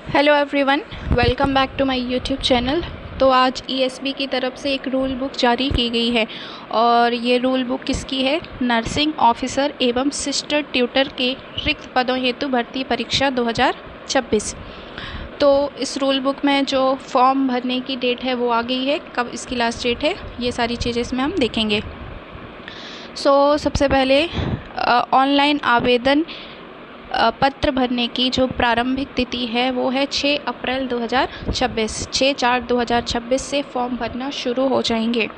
Hello everyone, welcome back to my YouTube channel. तो आज ESB की तरफ से एक रूल बुक जारी की गई है और ये रूल बुक किसकी है? नर्सिंग ऑफिसर एवं सिस्टर ट्यूटर के रिक्त पदों हेतु भर्ती परीक्षा 2026। तो इस रूल बुक में जो फॉर्म भरने की डेट है वो आ गई है। कब इसकी लास्ट डेट है, ये सारी चीज़ें इसमें हम देखेंगे। सबसे पहले ऑनलाइन आवेदन पत्र भरने की जो प्रारंभिक तिथि है वो है 6 अप्रैल 2026। 6/4/2026 से फॉर्म भरना शुरू हो जाएंगे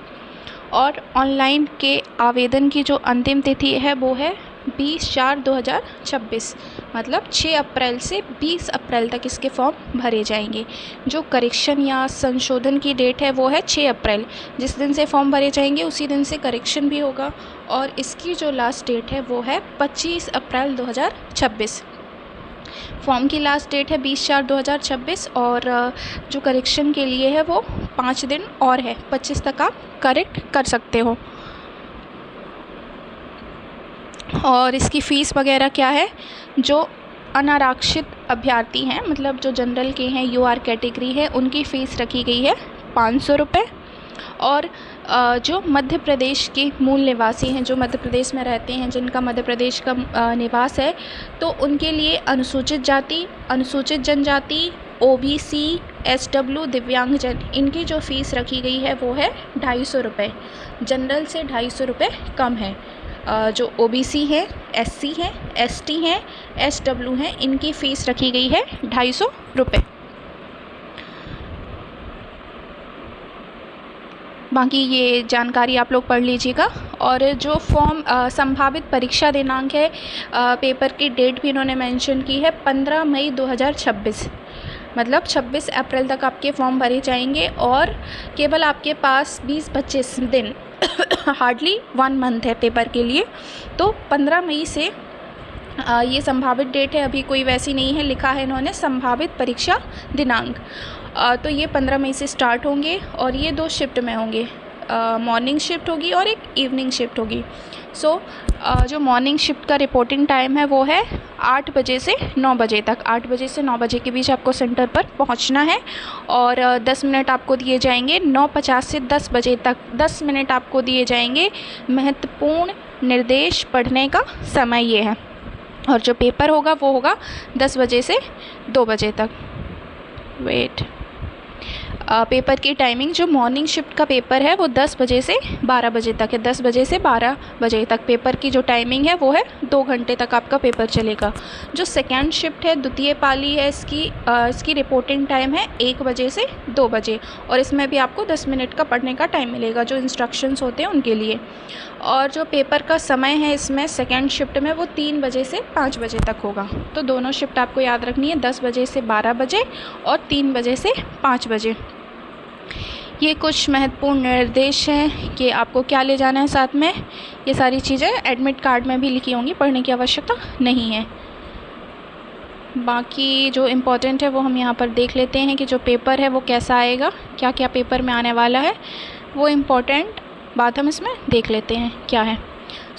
और ऑनलाइन के आवेदन की जो अंतिम तिथि है वो है 20/4/2026। मतलब 6 अप्रैल से 20 अप्रैल तक इसके फॉर्म भरे जाएंगे। जो करेक्शन या संशोधन की डेट है वो है 6 अप्रैल। जिस दिन से फॉर्म भरे जाएंगे उसी दिन से करेक्शन भी होगा और इसकी जो लास्ट डेट है वो है 25 अप्रैल 2026। फॉर्म की लास्ट डेट है 20/4/2026 और जो करेक्शन के लिए है वो 5 दिन और है। 25 तक आप करेक्ट कर सकते हो। और इसकी फ़ीस वगैरह क्या है? जो अनारक्षित अभ्यर्थी हैं, मतलब जो जनरल के हैं, यूआर कैटेगरी है, उनकी फ़ीस रखी गई है 500 रुपये। और जो मध्य प्रदेश के मूल निवासी हैं, जो मध्य प्रदेश में रहते हैं, जिनका मध्य प्रदेश का निवास है, तो उनके लिए अनुसूचित जाति, अनुसूचित जनजाति, ओबीसी, एसडब्ल्यू, दिव्यांगजन, इनकी जो फ़ीस रखी गई है वो है 250 रुपये। जनरल से 250 रुपये कम है। जो ओबीसी है, एससी है, एसटी हैं, एसडब्ल्यू हैं, इनकी फ़ीस रखी गई है 250 रुपये। बाकी ये जानकारी आप लोग पढ़ लीजिएगा। और जो फॉर्म संभावित परीक्षा दिनांक है, पेपर की डेट भी इन्होंने मेंशन की है 15 मई 2026। मतलब 26 अप्रैल तक आपके फॉर्म भरे जाएंगे और केवल आपके पास 20-25 दिन हार्डली 1 मंथ है पेपर के लिए। तो 15 मई से ये संभावित डेट है, अभी कोई वैसी नहीं है। लिखा है इन्होंने संभावित परीक्षा दिनांक। तो ये 15 मई से स्टार्ट होंगे और ये 2 शिफ्ट में होंगे। मॉर्निंग शिफ्ट होगी और एक इवनिंग शिफ्ट होगी। जो मॉर्निंग शिफ्ट का रिपोर्टिंग टाइम है वो है 8 बजे से 9 बजे तक। 8 बजे से 9 बजे के बीच आपको सेंटर पर पहुंचना है और 10 मिनट आपको दिए जाएंगे। 9:50 से 10 बजे तक 10 मिनट आपको दिए जाएंगे। महत्वपूर्ण निर्देश पढ़ने का समय ये है। और जो पेपर होगा वो होगा 10 बजे से 2 बजे तक। पेपर की टाइमिंग, जो मॉर्निंग शिफ्ट का पेपर है वो 10 बजे से 12 बजे तक है। 10 बजे से 12 बजे तक पेपर की जो टाइमिंग है वो है 2 घंटे तक आपका पेपर चलेगा। जो सेकेंड शिफ्ट है, द्वितीय पाली है, इसकी रिपोर्टिंग टाइम है 1 बजे से 2 बजे और इसमें भी आपको 10 मिनट का पढ़ने का टाइम मिलेगा, जो इंस्ट्रक्शंस होते हैं उनके लिए। और जो पेपर का समय है इसमें सेकेंड शिफ्ट में वो 3 बजे से 5 बजे तक होगा। तो दोनों शिफ्ट आपको याद रखनी है, 10 बजे से 12 बजे और 3 बजे से 5 बजे। ये कुछ महत्वपूर्ण निर्देश हैं कि आपको क्या ले जाना है साथ में। ये सारी चीज़ें एडमिट कार्ड में भी लिखी होंगी, पढ़ने की आवश्यकता नहीं है। बाकी जो इम्पोर्टेंट है वो हम यहाँ पर देख लेते हैं कि जो पेपर है वो कैसा आएगा, क्या क्या पेपर में आने वाला है। वो इम्पोर्टेंट बात हम इसमें देख लेते हैं क्या है।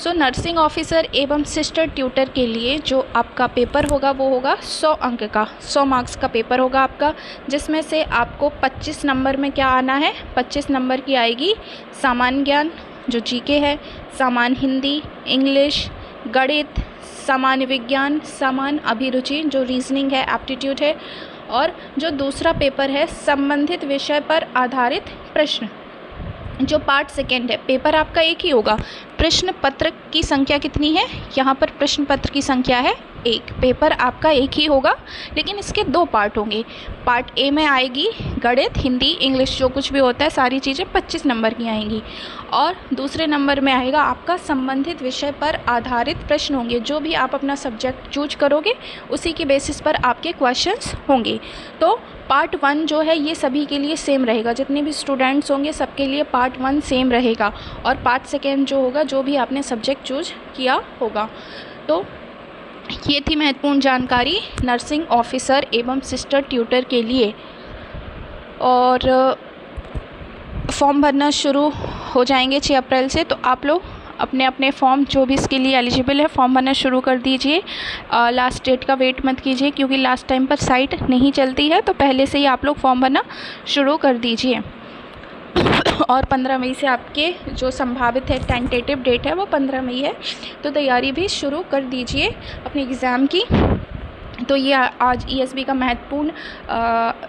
नर्सिंग ऑफिसर एवं सिस्टर ट्यूटर के लिए जो आपका पेपर होगा वो होगा 100 अंक का, 100 मार्क्स का पेपर होगा आपका, जिसमें से आपको 25 नंबर में क्या आना है? 25 नंबर की आएगी सामान्य ज्ञान, जो जीके है, सामान्य हिंदी, इंग्लिश, गणित, सामान्य विज्ञान, सामान्य अभिरुचि, जो रीजनिंग है, एप्टीट्यूड है। और जो दूसरा पेपर है संबंधित विषय पर आधारित प्रश्न, जो पार्ट सेकेंड है। पेपर आपका एक ही होगा। प्रश्न पत्र की संख्या कितनी है? यहाँ पर प्रश्न पत्र की संख्या है 1। पेपर आपका एक ही होगा लेकिन इसके 2 पार्ट होंगे। पार्ट ए में आएगी गणित, हिंदी, इंग्लिश, जो कुछ भी होता है, सारी चीज़ें 25 नंबर की आएंगी। और दूसरे नंबर में आएगा आपका संबंधित विषय पर आधारित प्रश्न होंगे। जो भी आप अपना सब्जेक्ट चूज करोगे उसी के बेसिस पर आपके क्वेश्चंस होंगे। तो पार्ट 1 जो है ये सभी के लिए सेम रहेगा, जितने भी स्टूडेंट्स होंगे सबके लिए पार्ट 1 सेम रहेगा। और पार्ट सेकेंड जो होगा, जो भी आपने सब्जेक्ट चूज किया होगा। तो ये थी महत्वपूर्ण जानकारी नर्सिंग ऑफिसर एवं सिस्टर ट्यूटर के लिए। और फॉर्म भरना शुरू हो जाएंगे 6 अप्रैल से। तो आप लोग अपने अपने फॉर्म जो भी इसके लिए एलिजिबल है फॉर्म भरना शुरू कर दीजिए। लास्ट डेट का वेट मत कीजिए, क्योंकि लास्ट टाइम पर साइट नहीं चलती है, तो पहले से ही आप लोग फॉर्म भरना शुरू कर दीजिए। और 15 मई से आपके जो संभावित है टेंटेटिव डेट है वो 15 मई है, तो तैयारी भी शुरू कर दीजिए अपने एग्ज़ाम की। तो ये आज ईएसबी का महत्वपूर्ण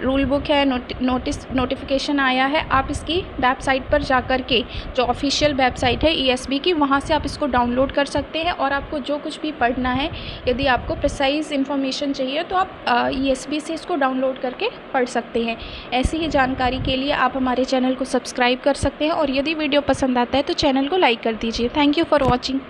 रूल बुक है, नोटिफिकेशन आया है। आप इसकी वेबसाइट पर जाकर के, जो ऑफिशियल वेबसाइट है ईएसबी की, वहाँ से आप इसको डाउनलोड कर सकते हैं। और आपको जो कुछ भी पढ़ना है, यदि आपको प्रिसाइज इन्फॉर्मेशन चाहिए तो आप ईएसबी से इसको डाउनलोड करके पढ़ सकते हैं। ऐसी ही जानकारी के लिए आप हमारे चैनल को सब्सक्राइब कर सकते हैं, और यदि वीडियो पसंद आता है तो चैनल को लाइक कर दीजिए। Thank you for watching.